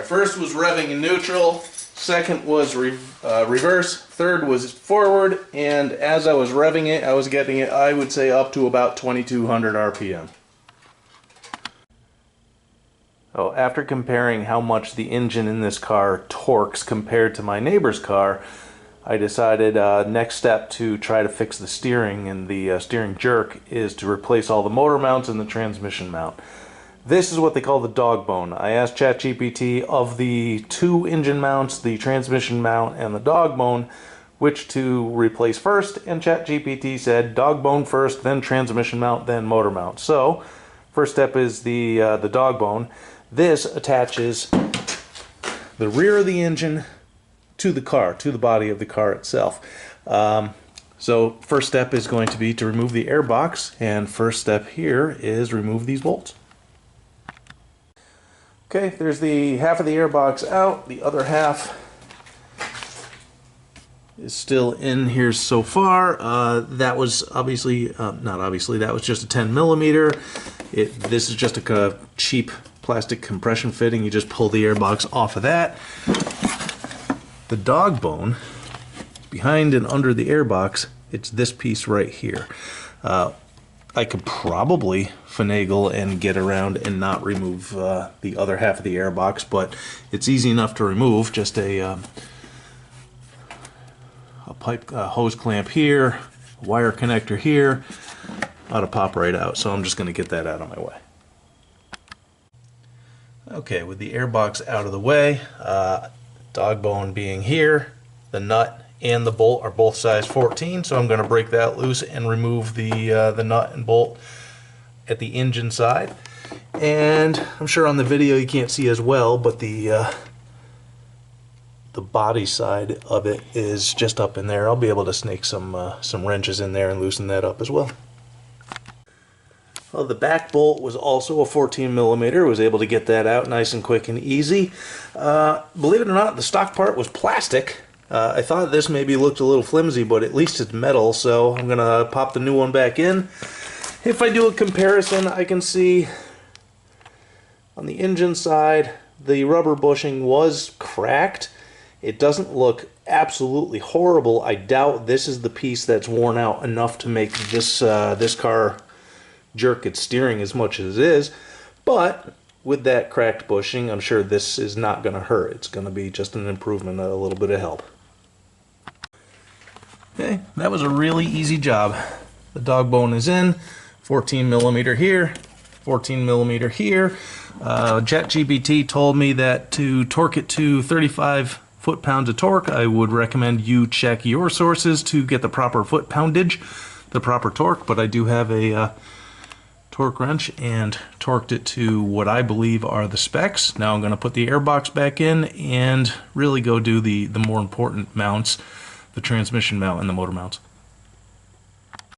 first was revving in neutral, second was reverse, third was forward, and as I was revving it, I was getting it, I would say, up to about 2200 RPM. Oh, after comparing how much the engine in this car torques compared to my neighbor's car, I decided next step to try to fix the steering and the steering jerk is to replace all the motor mounts and the transmission mount. This is what they call the Dogbone. I asked ChatGPT of the two engine mounts, the transmission mount and the Dogbone, which to replace first, and ChatGPT said Dogbone first, then transmission mount, then motor mount. So, first step is the Dogbone. This attaches the rear of the engine to the car, to the body of the car itself. So first step is going to be to remove the air box, and first step here is remove these bolts. Okay, there's the half of the air box out, the other half is still in here so far. That was obviously, not obviously, that was just a 10 millimeter. This is just a cheap plastic compression fitting. You just pull the air box off of that. The Dogbone, behind and under the air box, it's this piece right here. I could probably finagle and get around and not remove the other half of the air box, but it's easy enough to remove. Just a pipe hose clamp here, a wire connector here, ought to pop right out. So I'm just going to get that out of my way. Okay, with the air box out of the way, Dogbone being here, the nut and the bolt are both size 14, so I'm going to break that loose and remove the nut and bolt at the engine side. And I'm sure on the video you can't see as well, but the body side of it is just up in there. I'll be able to snake some wrenches in there and loosen that up as well. Well, the back bolt was also a 14 millimeter. Was able to get that out nice and quick and easy. Believe it or not, the stock part was plastic. I thought this maybe looked a little flimsy, but at least it's metal, so I'm gonna pop the new one back in. If I do a comparison, I can see on the engine side, the rubber bushing was cracked. It doesn't look absolutely horrible. I doubt this is the piece that's worn out enough to make this this car jerk its steering as much as it is, but with that cracked bushing, I'm sure this is not going to hurt. It's going to be just an improvement, a little bit of help. Okay, that was a really easy job. The Dogbone is in, 14 millimeter here, 14 millimeter here. ChatGPT told me that to torque it to 35 foot-pounds of torque, I would recommend you check your sources to get the proper foot-poundage, the proper torque, but I do have a torque wrench and torqued it to what I believe are the specs. Now I'm going to put the air box back in and really go do the more important mounts, the transmission mount and the motor mounts.